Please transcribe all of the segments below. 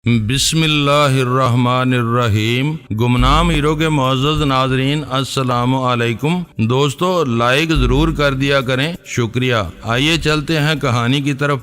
بسم اللہ الرحمن الرحیم۔ گمنام ہیرو کے معزز ناظرین السلام علیکم۔ دوستو لائک ضرور کر دیا کریں، شکریہ۔ آئیے چلتے ہیں کہانی کی طرف۔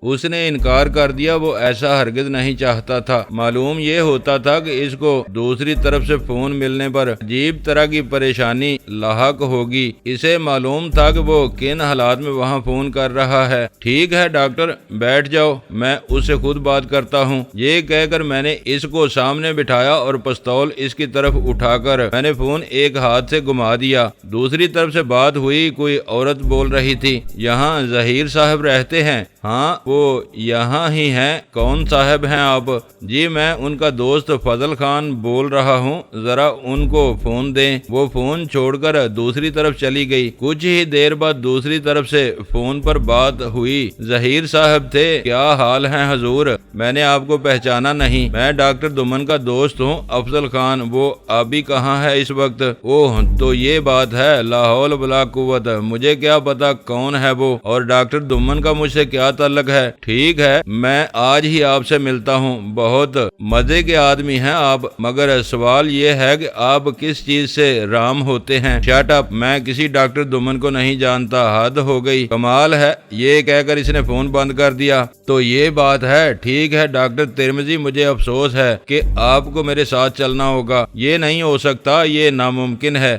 اس نے انکار کر دیا، وہ ایسا ہرگز نہیں چاہتا تھا۔ معلوم یہ ہوتا تھا کہ اس کو دوسری طرف سے فون ملنے پر عجیب طرح کی پریشانی لاحق ہوگی۔ اسے معلوم تھا کہ وہ کن حالات میں وہاں فون کر رہا ہے۔ ٹھیک ہے ڈاکٹر، بیٹھ جاؤ، میں اس سے خود بات کرتا ہوں۔ یہ کہہ کر میں نے اس کو سامنے بٹھایا اور پستول اس کی طرف اٹھا کر میں نے فون ایک ہاتھ سے گھما دیا۔ دوسری طرف سے بات ہوئی، کوئی عورت بول رہی تھی۔ یہاں ظہیر صاحب رہتے ہیں؟ ہاں وہ یہاں ہی ہیں۔ کون صاحب ہیں آپ؟ جی میں ان کا دوست فضل خان بول رہا ہوں، ذرا ان کو فون دیں۔ وہ فون چھوڑ کر دوسری طرف چلی گئی۔ کچھ ہی دیر بعد دوسری طرف سے فون پر بات ہوئی۔ ظہیر صاحب تھے؟ کیا حال ہے حضور؟ میں نے آپ کو پہچانا نہیں، میں ڈاکٹر دمن کا دوست ہوں، افضل خان۔ وہ ابھی کہاں ہے اس وقت؟ اوہ تو یہ بات ہے، لا حول ولا قوت، مجھے کیا پتا کون ہے وہ، اور ڈاکٹر دمن کا مجھ سے کیا تعلق ہے؟ ٹھیک ہے، میں آج ہی آپ سے ملتا ہوں۔ بہت مزے کے آدمی ہیں آپ، مگر سوال یہ ہے کہ آپ کس چیز سے رام ہوتے ہیں؟ شٹ اپ، میں کسی ڈاکٹر دمن کو نہیں جانتا، حد ہو گئی، کمال ہے۔ یہ کہہ کر اس نے فون بند کر دیا۔ تو یہ بات ہے، ٹھیک ہے ڈاکٹر ترمذی، مجھے افسوس ہے کہ آپ کو میرے ساتھ چلنا ہوگا۔ یہ نہیں ہو سکتا، یہ ناممکن ہے۔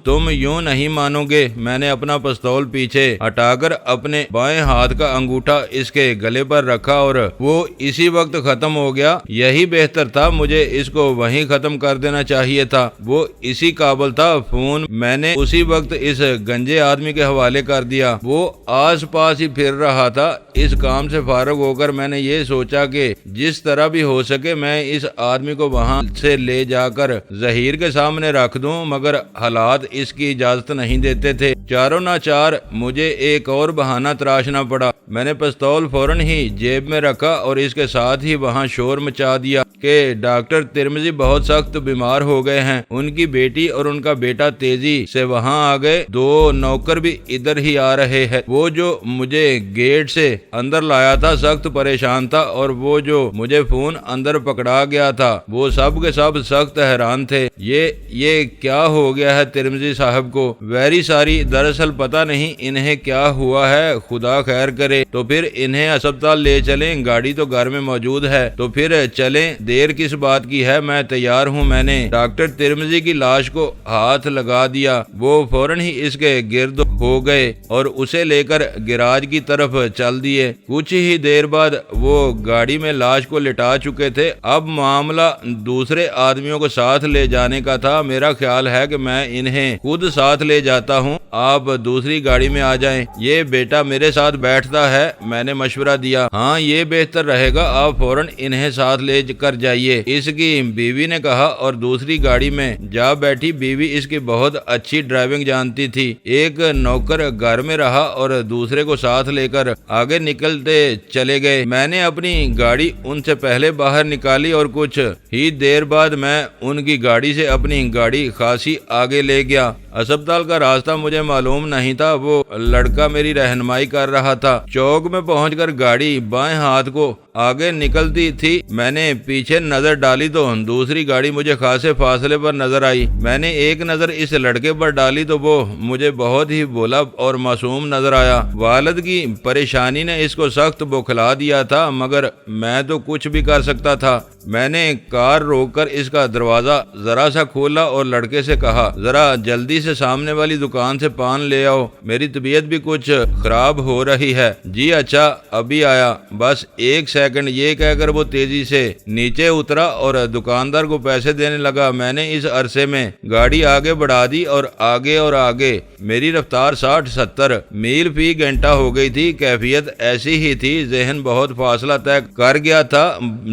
تم یوں نہیں مانو گے۔ میں نے اپنا پستول پیچھے ہٹا کر اپنے بائیں ہاتھ کا انگوٹھا اس کے گلے پر رکھا اور وہ اسی وقت ختم ہو گیا۔ یہی بہتر تھا، مجھے اس کو وہیں ختم کر دینا چاہیے تھا۔ وہ اسی قابل تھا۔ فون میں نے اسی وقت اس گنجے آدمی کے حوالے کر دیا۔ وہ آس پاس ہی پھر رہا تھا۔ اس کام سے فارغ ہو کر میں نے یہ سوچا کہ جس طرح بھی ہو سکے میں اس آدمی کو وہاں سے لے جا کر ظہیر کے سامنے رکھ دوں، مگر حالات اس کی اجازت نہیں دیتے تھے۔ چاروں ناچار مجھے ایک اور بہانہ تراشنا پڑا۔ میں نے پستول فوراً ہی جیب میں رکھا اور اس کے ساتھ ہی وہاں شور مچا دیا کہ ڈاکٹر ترمذی بہت سخت بیمار ہو گئے ہیں۔ ان کی بیٹی اور ان کا بیٹا تیزی سے وہاں آ گئے، دو نوکر بھی ادھر ہی آ رہے ہیں۔ وہ جو مجھے گیٹ سے اندر لایا تھا سخت پریشان تھا، اور وہ جو مجھے فون اندر پکڑا گیا تھا وہ سب کے سب سخت حیران تھے۔ یہ کیا ہو گیا ہے ترمذی صاحب کو؟ ویری ساری، دراصل پتہ نہیں انہیں کیا ہوا ہے، خدا خیر کرے۔ تو پھر انہیں اسپتال لے چلیں، گاڑی تو گھر میں موجود ہے۔ تو پھر چلیں، دیر کس بات کی ہے، میں تیار ہوں۔ میں نے ڈاکٹر ترمذی کی لاش کو ہاتھ لگا دیا۔ وہ فوراً ہی اس کے گرد ہو گئے اور اسے لے کر گراج کی طرف چل دیے۔ کچھ ہی دیر بعد وہ گاڑی میں لاش کو لٹا چکے تھے۔ اب معاملہ دوسرے آدمیوں کو ساتھ لے جانے کا تھا۔ میرا خیال ہے کہ میں انہیں خود ساتھ لے جاتا ہوں، آپ دوسری گاڑی میں آ جائیں۔ یہ بیٹا میرے ساتھ بیٹھتا ہے، میں نے مشورہ دیا۔ ہاں یہ بہتر رہے گا، آپ فوراً انہیں ساتھ لے کر جائیے، اس کی بیوی نے کہا، اور دوسری گاڑی میں جا بیٹھی۔ بیوی اس کی بہت اچھی ڈرائیونگ جانتی تھی۔ ایک نوکر گھر میں رہا اور دوسرے کو ساتھ لے کر آگے نکلتے چلے گئے۔ میں نے اپنی گاڑی ان سے پہلے باہر نکالی اور کچھ ہی دیر بعد میں ان کی گاڑی سے اپنی گاڑی خاصی آگے لے گیا۔ اسپتال کا راستہ مجھے معلوم نہیں تھا، وہ لڑکا میری رہنمائی کر رہا تھا۔ چوک میں پہنچ کر گاڑی بائیں ہاتھ کو آگے نکلتی تھی۔ میں نے پیچھے نظر ڈالی تو دوسری گاڑی مجھے خاصے فاصلے پر نظر آئی۔ میں نے ایک نظر اس لڑکے پر ڈالی تو وہ مجھے بہت ہی بھولا اور معصوم نظر آیا۔ والد کی پریشانی نے اس کو سخت بوکھلا دیا تھا، مگر میں تو کچھ بھی کر سکتا تھا۔ میں نے کار روک کر اس کا دروازہ ذرا سا کھولا اور لڑکے سے کہا، ذرا جلدی سے سامنے والی دکان سے پان لے آؤ، میری طبیعت بھی کچھ خراب ہو رہی ہے۔ جی اچھا، ابھی آیا، بس ایک سیکنڈ۔ یہ کہہ کر وہ تیزی سے نیچے اترا اور دکاندار کو پیسے دینے لگا۔ میں نے اس عرصے میں گاڑی آگے بڑھا دی اور آگے میری رفتار 60-70 میل فی گھنٹہ ہو گئی تھی۔ کیفیت ایسی ہی تھی، ذہن بہت فاصلہ طے کر گیا تھا،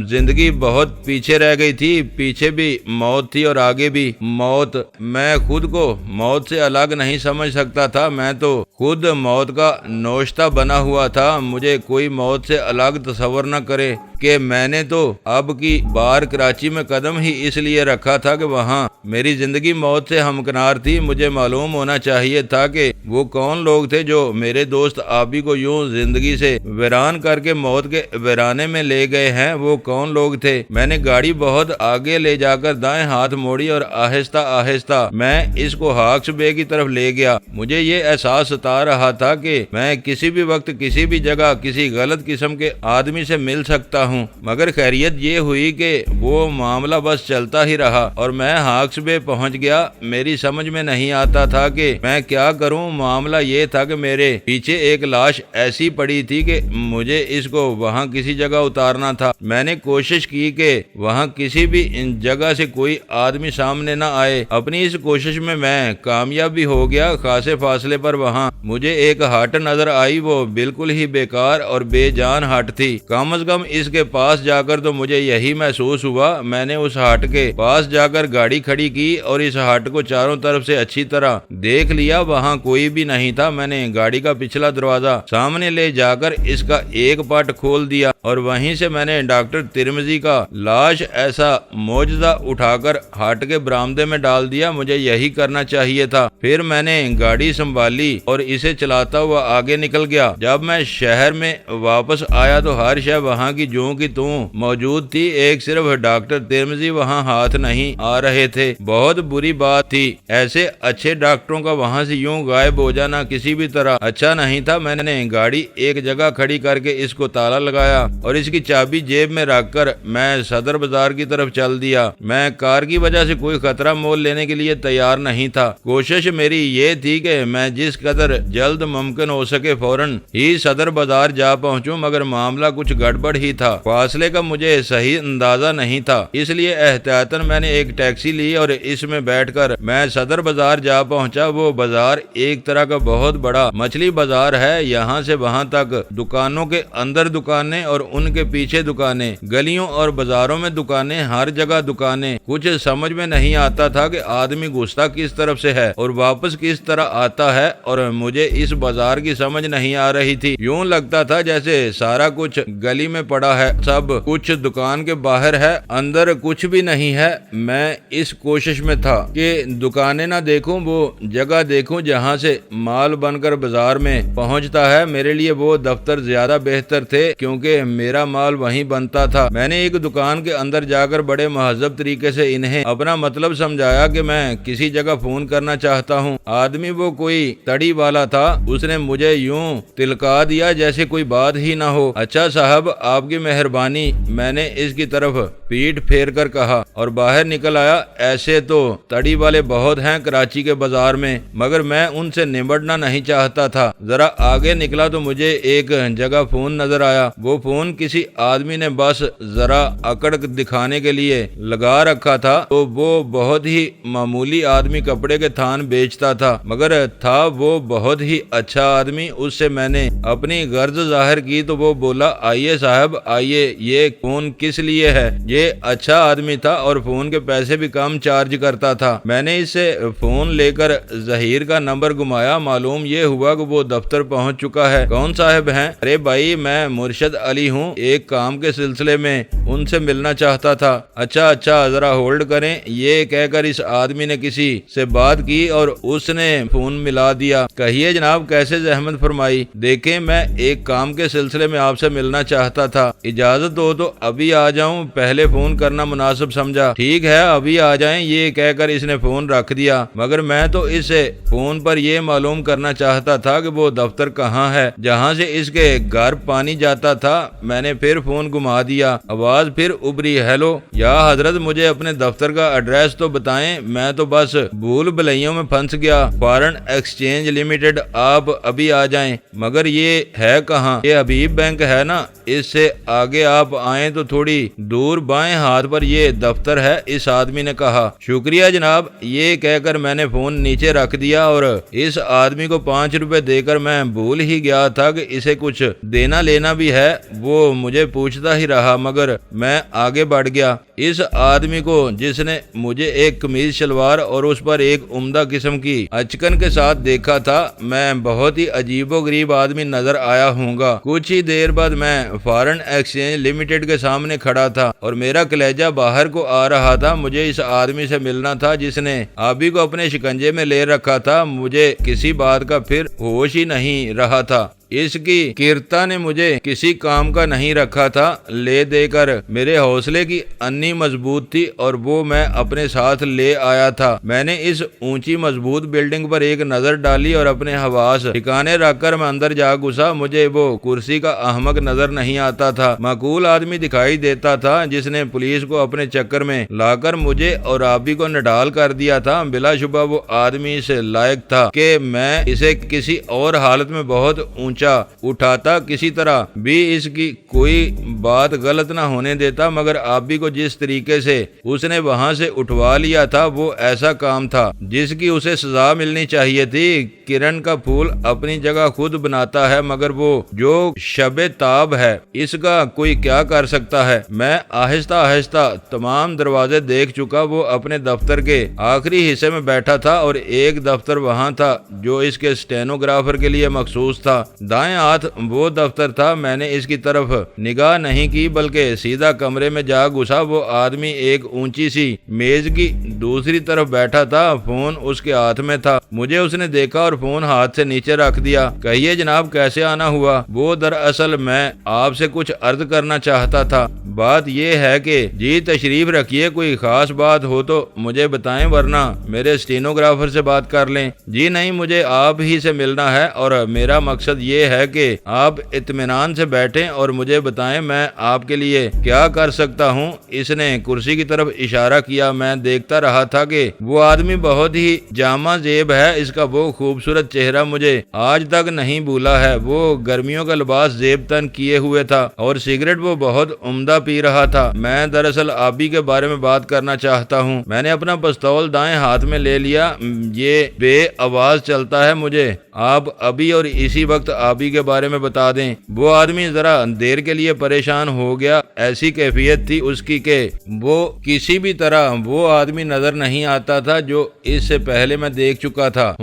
زندگی بہت پیچھے رہ گئی تھی۔ پیچھے بھی موت تھی اور آگے بھی موت۔ میں خود کو موت سے الگ نہیں سمجھ سکتا تھا، میں تو خود موت کا نوشتہ بنا ہوا تھا۔ مجھے کوئی موت سے الگ تصور نہ کرے کہ میں نے تو اب کی بار کراچی میں قدم ہی اس لیے رکھا تھا کہ وہاں میری زندگی موت سے ہمکنار تھی۔ مجھے معلوم ہونا چاہیے تھا کہ وہ کون لوگ تھے جو میرے دوست آبی کو یوں زندگی سے ویران کر کے موت کے ویرانے میں لے گئے ہیں۔ وہ کون لوگ تھے؟ میں نے گاڑی بہت آگے لے جا کر دائیں ہاتھ موڑی اور آہستہ آہستہ میں اس کو ہاکس بے کی طرف لے گیا۔ مجھے یہ احساس ستا رہا تھا کہ میں کسی بھی وقت کسی بھی جگہ کسی غلط قسم کے آدمی سے مل سکتا ہوں، مگر خیریت یہ ہوئی کہ وہ معاملہ بس چلتا ہی رہا اور میں ہاکس بے پہنچ گیا۔ میری سمجھ میں نہیں آتا تھا کہ میں کیا کروں۔ معاملہ یہ تھا کہ میرے پیچھے ایک لاش ایسی پڑی تھی کہ مجھے اس کو وہاں کسی جگہ اتارنا تھا۔ میں نے کوشش کی کہ وہاں کسی بھی جگہ سے کوئی آدمی سامنے نہ آئے۔ اپنی اس کوشش میں کامیاب بھی ہو گیا۔ خاصے فاصلے پر وہاں مجھے ایک ہٹ نظر آئی۔ وہ بالکل ہی بیکار اور بے جان ہٹ تھی۔ کم از کم اس کے پاس جا کر تو مجھے یہی محسوس ہوا۔ میں نے اس ہٹ کے پاس جا کر گاڑی کھڑی کی اور اس ہٹ کو چاروں طرف سے اچھی طرح دیکھ لیا۔ وہاں کوئی بھی نہیں تھا۔ میں نے گاڑی کا پچھلا دروازہ سامنے لے جا کر اس کا ایک پارٹ کھول دیا اور وہیں سے میں نے ڈاکٹر ترمذی کا لاش ایسا معجزہ اٹھا کر ہٹ کے برآمدے میں ڈال دیا۔ مجھے یہی کرنا چاہیے تھا۔ پھر میں نے گاڑی سنبھالی اور اسے چلاتا ہوا آگے نکل گیا۔ جب میں شہر میں واپس آیا تو ہر شے وہاں کی جوں کی توں موجود تھی، ایک صرف ڈاکٹر ترمذی وہاں ہاتھ نہیں آ رہے تھے۔ بہت بری بات تھی۔ ایسے اچھے ڈاکٹروں کا وہاں سے یوں غائب ہو جانا کسی بھی طرح اچھا نہیں تھا۔ میں نے گاڑی ایک جگہ کھڑی کر کے اس کو تالا لگایا اور اس کی چابی جیب میں رکھ کر میں صدر بازار کی طرف چل دیا۔ میں کار کی وجہ سے کوئی خطرہ مول لینے کے لیے تیار نہیں تھا۔ کوشش میری یہ تھی کہ میں جس قدر جلد ممکن ہو سکے فوراً ہی صدر بازار جا پہنچوں، مگر معاملہ کچھ گڑبڑ ہی تھا۔ فاصلے کا مجھے صحیح اندازہ نہیں تھا، اس لیے احتیاطاً میں نے ایک ٹیکسی لی اور اس میں بیٹھ کر میں صدر بازار جا پہنچا۔ وہ بازار ایک طرح کا بہت بڑا مچھلی بازار ہے۔ یہاں سے وہاں تک دکانوں کے اندر دکانیں اور ان کے پیچھے دکانیں، گلیوں اور بازاروں میں دکانیں، ہر جگہ دکانیں۔ کچھ سمجھ میں نہیں آتا تھا کہ آدمی گھستا کس طرف سے ہے اور واپس کس طرح آتا ہے، اور مجھے اس بازار کی سمجھ نہیں آ رہی تھی۔ یوں لگتا تھا جیسے سارا کچھ گلی میں پڑا ہے، سب کچھ دکان کے باہر ہے، اندر کچھ بھی نہیں ہے۔ میں اس کوشش میں تھا کہ دکانیں نہ دیکھوں، وہ جگہ دیکھوں جہاں سے مال بن کر بازار میں پہنچتا ہے۔ میرے لیے وہ دفتر زیادہ بہتر تھے کیونکہ میرا مال وہیں بنتا تھا۔ میں نے ایک دکان کے اندر جا کر بڑے مہذب طریقے سے انہیں اپنا مطلب سمجھایا کہ میں کسی جگہ فون کرنا چاہتا ہوں۔ آدمی وہ کوئی تڑی والا تھا، اس نے مجھے یوں تلکا دیا جیسے کوئی بات ہی نہ ہو۔ اچھا صاحب، آپ کی مہربانی، میں نے اس کی طرف پیٹ پھیر کر کہا اور باہر نکل آیا۔ ایسے تو تڑی والے بہت ہیں کراچی کے بازار میں، مگر میں ان سے نمٹنا نہیں چاہتا تھا۔ ذرا آگے نکلا تو مجھے ایک جگہ فون نظر آیا۔ وہ فون کسی آدمی نے بس ذرا اکڑ دکھانے کے لیے لگا رکھا تھا، تو وہ بہت ہی معمولی آدمی کپڑے کے تھان بیچتا تھا، مگر تھا وہ بہت ہی اچھا آدمی۔ اس سے میں نے اپنی غرض ظاہر کی تو وہ بولا، آئیے صاحب آئیے، یہ فون کس لیے ہے؟ یہ اچھا آدمی تھا اور فون کے پیسے بھی کم چارج کرتا تھا۔ میں نے اس سے فون لے کر ظہیر کا نمبر گھمایا۔ معلوم یہ ہوا کہ وہ دفتر پہنچ چکا ہے۔ کون صاحب ہیں؟ ارے بھائی، میں مرشد علی ہوں، ایک کام کے سلسلے میں ان سے ملنا چاہتا تھا۔ اچھا ذرا ہولڈ کریں، یہ کہہ کر اس آدمی نے کسی سے بات کی اور اس نے فون ملا دیا۔ کہیے جناب، کیسے زحمت فرمائی؟ دیکھیں، میں ایک کام کے سلسلے میں آپ سے ملنا چاہتا تھا، اجازت ہو تو ابھی آ جاؤں؟ پہلے فون کرنا مناسب سمجھا۔ ٹھیک ہے، ابھی آ جائیں، یہ کہہ کر اس نے فون رکھ دیا۔ مگر میں تو اس سے فون پر یہ معلوم کرنا چاہتا تھا کہ وہ دفتر کہاں ہے جہاں سے اس کے گھر پانی جاتا تھا۔ میں نے پھر فون گھما دیا۔ آواز پھر ابری، ہیلو یا حضرت، مجھے اپنے دفتر کا ایڈریس تو بتائیں، میں تو بس بھول بھلائیوں میں پھنس گیا۔ فارن ایکسچینج لمیٹڈ، آپ ابھی آ جائیں۔ مگر یہ ہے کہاں؟ یہ حبیب بینک ہے نا، اس سے آگے آپ آئیں تو تھوڑی دور بائیں ہاتھ پر یہ دفتر ہے، اس آدمی نے کہا۔ شکریہ جناب، یہ کہہ کر میں نے فون نیچے رکھ دیا اور اس آدمی کو 5 روپے دے کر میں بھول ہی گیا تھا کہ اسے کچھ دینا لینا بھی ہے۔ وہ وہ مجھے پوچھتا ہی رہا مگر میں آگے بڑھ گیا۔ اس آدمی کو جس نے مجھے ایک قمیض شلوار اور اس پر ایک عمدہ قسم کی اچکن کے ساتھ دیکھا تھا، میں بہت ہی عجیب و غریب آدمی نظر آیا ہوں گا۔ کچھ ہی دیر بعد میں فارن ایکسچینج لمیٹڈ کے سامنے کھڑا تھا اور میرا کلیجہ باہر کو آ رہا تھا۔ مجھے اس آدمی سے ملنا تھا جس نے آبی کو اپنے شکنجے میں لے رکھا تھا۔ مجھے کسی بات کا پھر ہوش ہی نہیں رہا تھا۔ اس کی کرتا نے مجھے کسی کام کا نہیں رکھا تھا۔ لے دے کر میرے حوصلے کی انی مضبوط تھی اور وہ میں اپنے ساتھ لے آیا تھا۔ میں نے اس اونچی مضبوط بلڈنگ پر ایک نظر ڈالی اور اپنے حواس ٹھکانے رکھ کر میں اندر جا گھسا۔ مجھے وہ کرسی کا احمق نظر نہیں آتا تھا، معقول آدمی دکھائی دیتا تھا جس نے پولیس کو اپنے چکر میں لا کر مجھے اور آبی کو نڈال کر دیا تھا۔ بلا شبہ وہ آدمی سے لائق تھا کہ میں اسے کسی اور حالت میں بہت اونچا اٹھاتا، کسی طرح بھی اس کی کوئی بات غلط نہ ہونے دیتا، مگر آبی کو جس طریقے سے اس نے وہاں سے اٹھوا لیا تھا وہ ایسا کام تھا جس کی اسے سزا ملنی چاہیے تھی۔ کرن کا پھول اپنی جگہ خود بناتا ہے مگر وہ جو شب تاب ہے اس کا کوئی کیا کر سکتا ہے۔ میں آہستہ آہستہ تمام دروازے دیکھ چکا۔ وہ اپنے دفتر کے آخری حصے میں بیٹھا تھا اور ایک دفتر وہاں تھا جو اس کے اسٹینوگرافر کے لیے مخصوص تھا۔ دائیں ہاتھ وہ دفتر تھا۔ میں نے اس کی طرف نگاہ نہیں کی بلکہ سیدھا کمرے میں جا گھسا۔ وہ آدمی ایک اونچی سی میز کی دوسری طرف بیٹھا تھا، فون اس کے ہاتھ میں تھا۔ مجھے اس نے دیکھا اور فون ہاتھ سے نیچے رکھ دیا۔ کہیے جناب کیسے آنا ہوا؟ وہ دراصل میں آپ سے کچھ عرض کرنا چاہتا تھا۔ بات یہ ہے کہ جی تشریف رکھیے، کوئی خاص بات ہو تو مجھے بتائیں ورنہ میرے اسٹینوگرافر سے بات کر لیں۔ جی نہیں، مجھے آپ ہی سے ملنا ہے اور میرا مقصد یہ ہے کہ آپ اطمینان سے بیٹھیں اور مجھے بتائیں میں آپ کے لیے کیا کر سکتا ہوں۔ اس نے کرسی کی طرف اشارہ کیا۔ میں دیکھتا رہا تھا کہ وہ آدمی بہت ہی جامع زیب ہے۔ اس کا وہ خوبصورت چہرہ مجھے آج تک نہیں بھولا ہے۔ وہ گرمیوں کا لباس زیب تن کیے ہوئے تھا اور سگریٹ وہ بہت عمدہ پی رہا تھا۔ میں دراصل آبی کے بارے میں بات کرنا چاہتا ہوں۔ میں نے اپنا پستول دائیں ہاتھ میں لے لیا۔ یہ بے آواز چلتا ہے، مجھے آپ ابھی اور اسی وقت آبی کے بارے میں بتا دیں۔ وہ آدمی ذرا دیر کے لیے پریشان ہو گیا۔ ایسی کیفیت تھی اس کی کہ وہ کسی بھی طرح وہ آدمی نظر نہیں آتا تھا جو اس سے پہلے میں دیکھ چکا تھا۔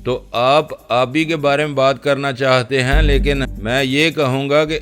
تو آپ آبی کے بارے میں بات کرنا چاہتے ہیں، لیکن میں یہ کہوں گا کہ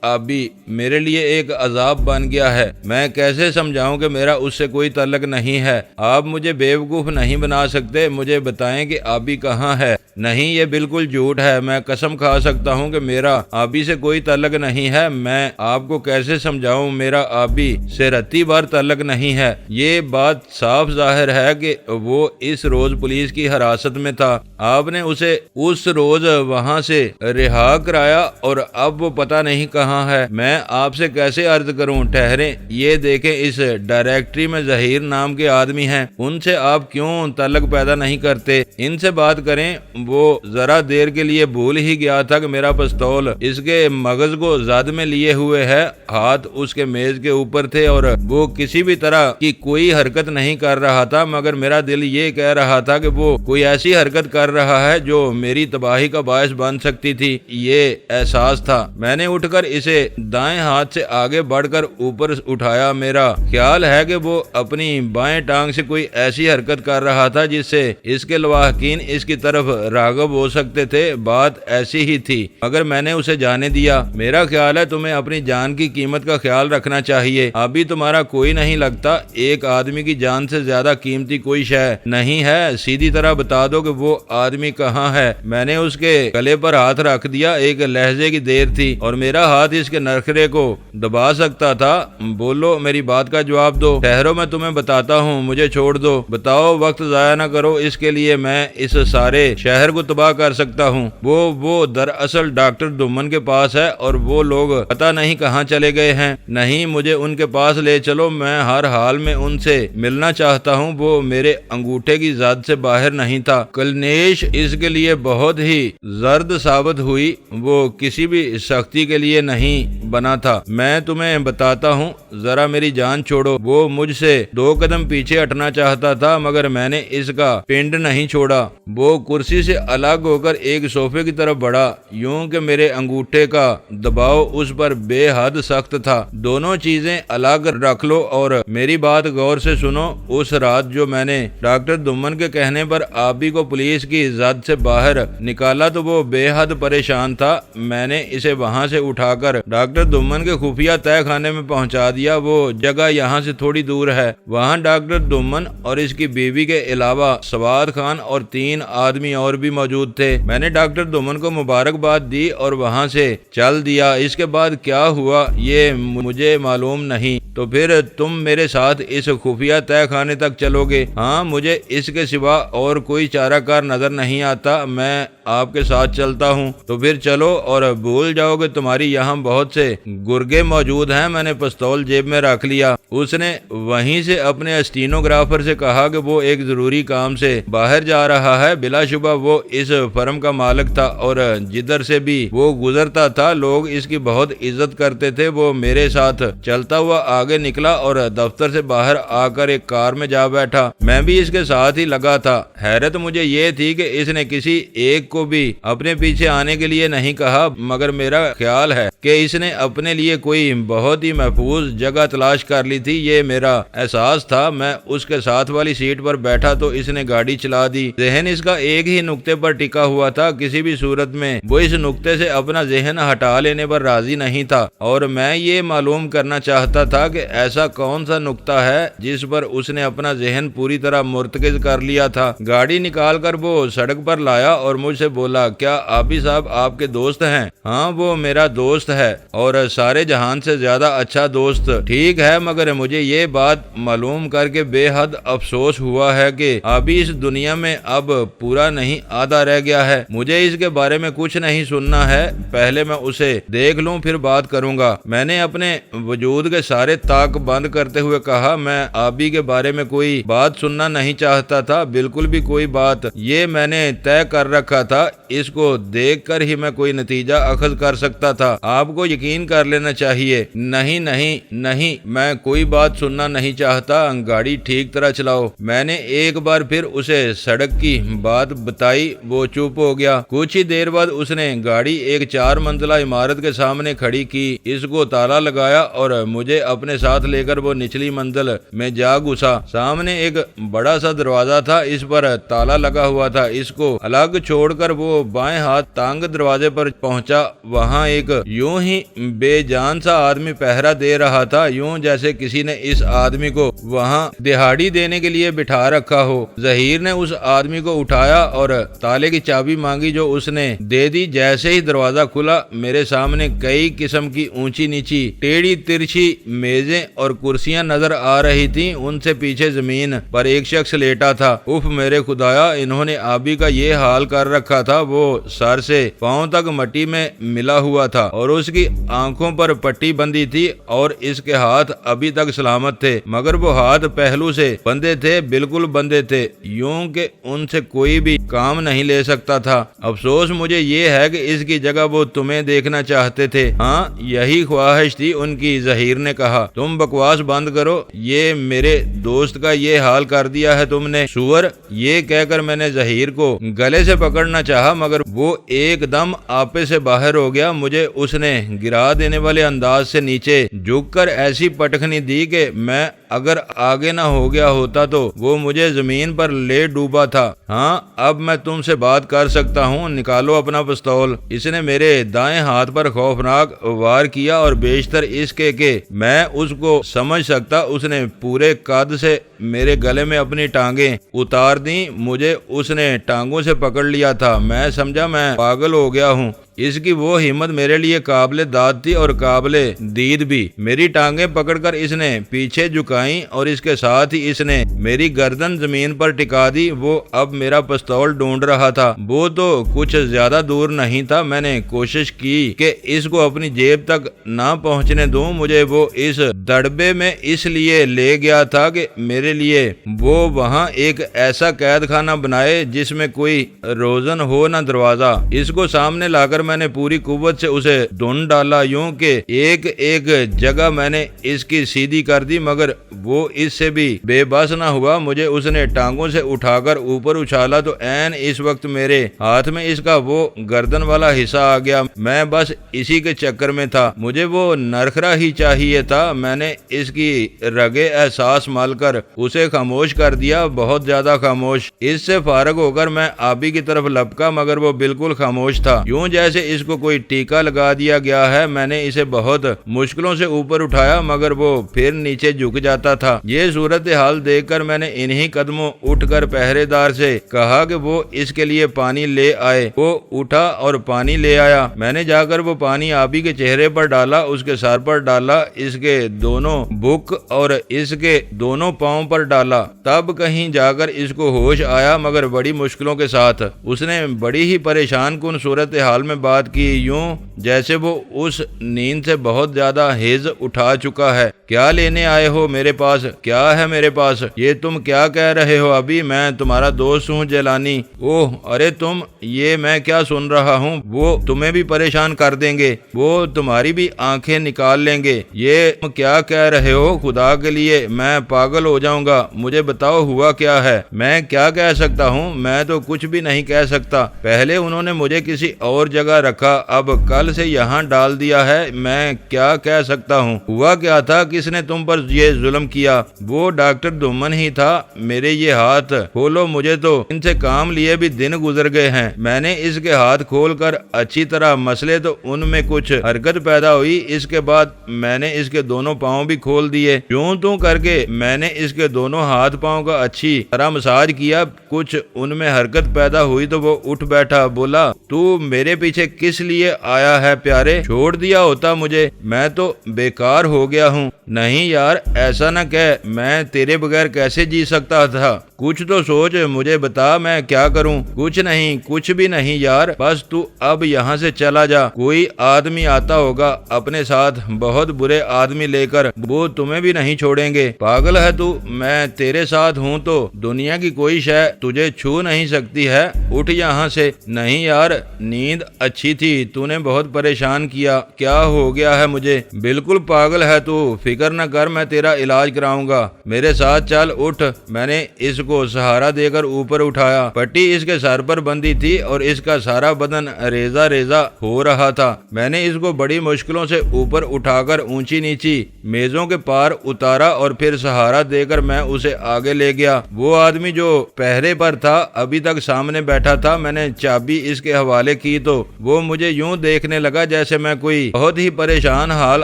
آبی میرے لیے ایک عذاب بن گیا ہے۔ میں کیسے سمجھاؤں کہ میرا اس سے کوئی تعلق نہیں ہے؟ آپ مجھے بیوقوف نہیں بنا سکتے۔ مجھے بتائیں کہ آبی کہاں ہے۔ نہیں، یہ بالکل جھوٹ ہے۔ میں قسم کھا سکتا ہوں کہ میرا آبی سے کوئی تعلق نہیں ہے۔ میں آپ کو کیسے سمجھاؤں؟ میرا آبی سے رتی بھر تعلق نہیں ہے۔ یہ بات صاف ظاہر ہے کہ وہ اس روز پولیس کی حراست میں تھا۔ آپ نے اسے اس روز وہاں سے رہا کرایا اور اب وہ پتہ نہیں کہاں ہے۔ میں آپ سے کیسے عرض کروں؟ ٹھہریں، یہ دیکھیں اس ڈائریکٹری میں ظہیر نام کے آدمی ہیں، ان سے آپ کیوں تعلق پیدا نہیں کرتے؟ ان سے بات کریں۔ وہ ذرا دیر کے لیے بھول ہی گیا تھا کہ میرا پستول اس کے مغز کو زد میں لیے ہوئے ہے۔ ہاتھ اس کے میز کے اوپر تھے اور وہ کسی بھی طرح کی کوئی حرکت نہیں کر رہا تھا، مگر میرا دل یہ کہہ رہا تھا کہ وہ کوئی ایسی حرکت کر رہا ہے جو میری تباہی کا باعث بن سکتی تھی۔ یہ احساس تھا۔ میں نے اٹھ کر اسے دائیں ہاتھ سے آگے بڑھ کر اوپر اٹھایا۔ میرا خیال ہے کہ وہ اپنی بائیں ٹانگ سے کوئی ایسی حرکت کر رہا تھا جس سے اس کے لواحقین اس کی طرف راغب ہو سکتے تھے۔ بات ایسی ہی تھی مگر میں نے اسے جانے دیا۔ میرا خیال ہے تمہیں اپنی جان کی قیمت کا خیال رکھنا چاہیے۔ ابھی تمہارا کوئی نہیں لگتا۔ ایک آدمی کی جان سے زیادہ قیمتی کوئی شے نہیں ہے۔ سیدھی طرح بتا دو کہ وہ آدمی کہاں ہے۔ میں نے اس کے گلے پر ہاتھ رکھ دیا۔ ایک لہجے کی دیر تھی اور میرا ہاتھ اس کے نرخرے کو دبا سکتا تھا۔ بولو، میری بات کا جواب دو۔ ٹھہرو، میں تمہیں بتاتا ہوں، مجھے چھوڑ دو۔ بتاؤ، وقت ضائع نہ کرو، اس کے لیے میں اس سارے شہر کو تباہ کر سکتا ہوں۔ وہ دراصل ڈاکٹر دمن کے پاس ہے اور وہ لوگ پتہ نہیں کہاں چلے گئے ہیں۔ نہیں، مجھے ان کے پاس لے چلو، میں ہر حال میں ان سے ملنا چاہتا ہوں۔ وہ میرے انگوٹھے کی زد سے باہر نہیں تھا۔ کلنیج آزمائش اس کے لیے بہت ہی زرد ثابت ہوئی، وہ کسی بھی سختی کے لیے نہیں بنا تھا۔ میں تمہیں بتاتا ہوں، ذرا میری جان چھوڑو۔ وہ مجھ سے 2 قدم پیچھے ہٹنا چاہتا تھا مگر میں نے اس کا پنڈ نہیں چھوڑا۔ وہ کرسی سے الگ ہو کر ایک صوفے کی طرف بڑھا، یوں کہ میرے انگوٹھے کا دباؤ اس پر بے حد سخت تھا۔ دونوں چیزیں الگ رکھ لو اور میری بات غور سے سنو۔ اس رات جو میں نے ڈاکٹر دمن کے کہنے پر آبی کو پولیس کی زد سے باہر نکالا تو وہ بے حد پریشان تھا۔ میں نے اسے وہاں سے اٹھا کر ڈاکٹر دمن کے خفیہ تہہ خانے میں پہنچا دیا۔ وہ جگہ یہاں سے تھوڑی دور ہے۔ وہاں ڈاکٹر دمن اور اس کی بیوی کے علاوہ سواد خان اور 3 آدمی اور بھی موجود تھے۔ میں نے ڈاکٹر دمن کو مبارکباد دی اور وہاں سے چل دیا۔ اس کے بعد کیا ہوا یہ مجھے معلوم نہیں۔ تو پھر تم میرے ساتھ اس خفیہ تہہ خانے تک چلو گے؟ ہاں، مجھے اس کے سوا اور کوئی چارہ کار نظر نہیں آتا۔ میں آپ کے ساتھ چلتا ہوں۔ تو پھر چلو اور بھول جاؤ کہ تمہاری یہاں بہت سے گرگے موجود ہیں۔ میں نے پستول جیب میں رکھ لیا۔ اس نے وہیں سے اپنے اسٹینوگرافر سے کہا کہ وہ ایک ضروری کام سے باہر جا رہا ہے۔ بلا شبہ وہ اس فرم کا مالک تھا اور جدھر سے بھی وہ گزرتا تھا لوگ اس کی بہت عزت کرتے تھے۔ وہ میرے ساتھ چلتا ہوا آگے نکلا اور دفتر سے باہر آ کر ایک کار میں جا بیٹھا۔ میں بھی اس کے ساتھ ہی لگا تھا۔ حیرت مجھے یہ تھی کہ اس نے کسی ایک کو بھی اپنے پیچھے آنے کے لیے نہیں کہا، مگر میرا خیال ہے کہ اس نے اپنے لیے کوئی بہت ہی محفوظ جگہ تلاش کر لی تھی۔ یہ میرا احساس تھا۔ میں اس کے ساتھ والی سیٹ پر بیٹھا تو اس نے گاڑی چلا دی۔ ذہن اس کا ایک ہی نقطے پر ٹکا ہوا تھا۔ کسی بھی صورت میں وہ اس نقطے سے اپنا ذہن ہٹا لینے پر راضی نہیں تھا اور میں یہ معلوم کرنا چاہتا تھا کہ ایسا کون سا نقطہ ہے جس پر اس نے اپنا ذہن پوری طرح مرتکز کر لیا تھا۔ گاڑی نکال کر وہ سڑک پر لایا اور مجھ سے بولا، کیا آبی صاحب آپ کے دوست ہیں؟ ہاں، وہ میرا دوست ہے اور سارے جہان سے زیادہ اچھا دوست۔ ٹھیک ہے، مگر مجھے یہ بات معلوم کر کے بے حد افسوس ہوا ہے کہ آبی اس دنیا میں اب پورا نہیں آدھا رہ گیا ہے۔ مجھے اس کے بارے میں کچھ نہیں سننا ہے۔ پہلے میں اسے دیکھ لوں پھر بات کروں گا۔ میں نے اپنے وجود کے سارے طاق بند کرتے ہوئے کہا، میں آبی کے بارے میں کوئی بات سننا نہیں چاہتا تھا، بالکل بھی کوئی بات۔ یہ میں نے طے کر رکھا تھا۔ اس کو دیکھ کر ہی میں کوئی نتیجہ اخذ کر سکتا تھا۔ آپ کو یقین کر لینا چاہیے۔ نہیں نہیں نہیں، میں کوئی بات سننا نہیں چاہتا۔ گاڑی ٹھیک طرح چلاؤ۔ میں نے ایک بار پھر اسے سڑک کی بات بتائی۔ وہ چپ ہو گیا۔ کچھ ہی دیر بعد اس نے گاڑی ایک 4 منزلہ عمارت کے سامنے کھڑی کی، اس کو تالا لگایا اور مجھے اپنے ساتھ لے کر وہ نچلی منزل میں جا گھسا۔ سامنے ایک بڑا سا دروازہ تھا، اس پر تالا لگا ہوا تھا۔ اس کو الگ چھوڑ کر وہ بائیں ہاتھ تانگ دروازے پر پہنچا۔ وہاں ایک یوں ہی بے جان سا آدمی پہرا دے رہا تھا، یوں جیسے کسی نے اس آدمی کو وہاں دہاڑی دینے کے لیے بٹھا رکھا ہو۔ ظہیر نے اس آدمی کو اٹھایا اور تالے کی چابی مانگی جو اس نے دے دی۔ جیسے ہی دروازہ کھلا میرے سامنے کئی قسم کی اونچی نیچی ٹیڑھی ترچھی میزیں اور کرسیاں نظر آ رہی تھیں۔ ان سے پیچھے زمین پر ایک شخص لیٹا تھا۔ اف میرے خدایا، انہوں نے آبی کا یہ حال کر رکھا تھا۔ وہ سر سے پاؤں تک مٹی میں ملا ہوا تھا اور اس کی آنکھوں پر پٹی بندھی تھی اور اس کے ہاتھ ابھی تک سلامت تھے، مگر وہ ہاتھ پہلو سے بندھے تھے، بالکل بندھے تھے، یوں کہ ان سے کوئی بھی کام نہیں لے سکتا تھا۔ افسوس مجھے یہ ہے کہ اس کی جگہ وہ تمہیں دیکھنا چاہتے تھے۔ ہاں، یہی خواہش تھی ان کی۔ ظہیر نے کہا، تم بکواس بند کرو، یہ میرے دوست کا یہ حال کر دیا ہے تم نے، سور۔ یہ کہہ کر میں نے ظہیر کو گلے سے پکڑنا چاہا مگر وہ ایک دم آپے سے باہر ہو گیا۔ مجھے اس نے گرا دینے والے انداز سے نیچے جھک کر ایسی پٹخنی دی کہ میں اگر آگے نہ ہو گیا ہوتا تو وہ مجھے زمین پر لے ڈوبا تھا۔ ہاں، اب میں تم سے بات کر سکتا ہوں، نکالو اپنا پستول۔ اس نے میرے دائیں ہاتھ پر خوفناک وار کیا اور بیشتر اس کے کہ میں اس کو سمجھ سکتا، اس نے پورے قد سے میرے گلے میں اپنی ٹانگیں اتار دیں۔ مجھے اس نے ٹانگوں سے پکڑ لیا تھا۔ میں سمجھا میں پاگل ہو گیا ہوں۔ اس کی وہ ہمت میرے لیے قابل داد تھی اور قابل دید بھی۔ میری ٹانگیں پکڑ کر اس نے پیچھے جھکا جھکائیں اور اس کے ساتھ ہی اس نے میری گردن زمین پر ٹکا دی۔ وہ اب میرا پستول ڈھونڈ رہا تھا، وہ تو کچھ زیادہ دور نہیں تھا۔ میں نے کوشش کی کہ اس کو اپنی جیب تک نہ پہنچنے دوں۔ مجھے وہ اس دڑبے میں اس لیے لے گیا تھا کہ میرے لیے وہ وہاں ایک ایسا قید خانہ بنائے جس میں کوئی روزن ہو نہ دروازہ۔ اس کو سامنے لا کر میں نے پوری قوت سے اسے ڈھونڈ ڈالا، یوں کہ ایک ایک جگہ میں نے اس کی سیدھی کر دی، مگر وہ اس سے بھی بے بس نہ ہوا۔ مجھے اس نے ٹانگوں سے اٹھا کر اوپر اچھالا تو عین اس وقت میرے ہاتھ میں اس کا وہ گردن والا حصہ آ گیا۔ میں بس اسی کے چکر میں تھا، مجھے وہ نرخرا ہی چاہیے تھا۔ میں نے اس کی رگے احساس مال کر اسے خاموش کر دیا، بہت زیادہ خاموش۔ اس سے فارغ ہو کر میں آبی کی طرف لپکا، مگر وہ بالکل خاموش تھا، یوں جیسے اس کو کوئی ٹیکا لگا دیا گیا ہے۔ میں نے اسے بہت مشکلوں سے اوپر اٹھایا، مگر وہ پھر نیچے جھک جاتا تھا۔ یہ صورتحال دیکھ کر میں نے انہی قدموں اٹھ کر پہرے دار سے کہا کہ وہ اس کے لیے پانی لے آئے۔ وہ اٹھا اور پانی لے آیا۔ میں نے جا کر وہ پانی آبی کے چہرے پر ڈالا، اس کے سر پر ڈالا، اس کے دونوں بک اور اس کے دونوں پاؤں پر ڈالا۔ تب کہیں جا کر اس کو ہوش آیا، مگر بڑی مشکلوں کے ساتھ۔ اس نے بڑی ہی پریشان کن صورتحال میں بات کی، یوں جیسے وہ اس نیند سے بہت زیادہ ہیز اٹھا چکا ہے۔ کیا لینے آئے ہو میرے پاس؟ کیا ہے میرے پاس؟ یہ تم کیا کہہ رہے ہو ابھی؟ میں تمہارا دوست ہوں جیلانی۔ اوہ ارے تم، یہ میں کیا سن رہا ہوں؟ وہ تمہیں بھی پریشان کر دیں گے، وہ تمہاری بھی آنکھیں نکال لیں گے۔ یہ تم کیا کہہ رہے ہو؟ خدا کے لیے میں پاگل ہو جاؤں گا، مجھے بتاؤ ہوا کیا ہے؟ میں کیا کہہ سکتا ہوں؟ میں تو کچھ بھی نہیں کہہ سکتا۔ پہلے انہوں نے مجھے کسی اور جگہ رکھا، اب کل سے یہاں ڈال دیا ہے، میں کیا کہہ سکتا ہوں؟ ہوا کیا تھا؟ کس نے تم پر یہ ظلم کیا؟ وہ ڈاکٹر دومن ہی تھا۔ میرے یہ ہاتھ کھولو، مجھے تو ان سے کام لیے بھی دن گزر گئے ہیں۔ میں نے اس کے ہاتھ کھول کر اچھی طرح مسلے تو ان میں کچھ حرکت پیدا ہوئی۔ اس کے بعد میں نے اس کے دونوں پاؤں بھی کھول دیے، یوں تو کر کے میں نے اس کے دونوں ہاتھ پاؤں کا اچھی طرح مساج کیا۔ کچھ ان میں حرکت پیدا ہوئی تو وہ اٹھ بیٹھا، بولا تو میرے پیچھے کس لیے آیا ہے پیارے؟ چھوڑ دیا ہوتا مجھے، میں تو بیکار ہو گیا ہوں۔ نہیں یار ایسا نہ کہہ، میں تیرے بغیر کیسے جی سکتا تھا؟ کچھ تو سوچ، مجھے بتا میں کیا کروں؟ کچھ نہیں، کچھ بھی نہیں یار، بس تو اب یہاں سے چلا جا۔ کوئی آدمی آتا ہوگا اپنے ساتھ، بہت برے آدمی لے کر، وہ تمہیں بھی نہیں چھوڑیں گے۔ پاگل ہے تو؟ میں تیرے ساتھ ہوں تو دنیا کی کوئی شے تجھے چھو نہیں سکتی ہے۔ اٹھ یہاں سے۔ نہیں یار نیند اچھی تھی، تو نے بہت پریشان کیا۔ کیا ہو گیا ہے مجھے؟ بالکل پاگل ہے تو، فکر نہ کر، میں تیرا علاج کراؤں گا، میرے ساتھ چل، اٹھ۔ میں نے اس کو سہارا دے کر اوپر اٹھایا۔ پٹی اس کے سر پر بندھی تھی اور اس کا سارا بدن ریزہ ریزہ ہو رہا تھا۔ میں نے اس کو بڑی مشکلوں سے اوپر اٹھا کر اونچی نیچی میزوں کے پار اتارا اور پھر سہارا دے کر میں اسے آگے لے گیا۔ وہ آدمی جو پہرے پر تھا ابھی تک سامنے بیٹھا تھا۔ میں نے چابی اس کے حوالے کی تو وہ مجھے یوں دیکھنے لگا جیسے میں کوئی بہت ہی پریشان حال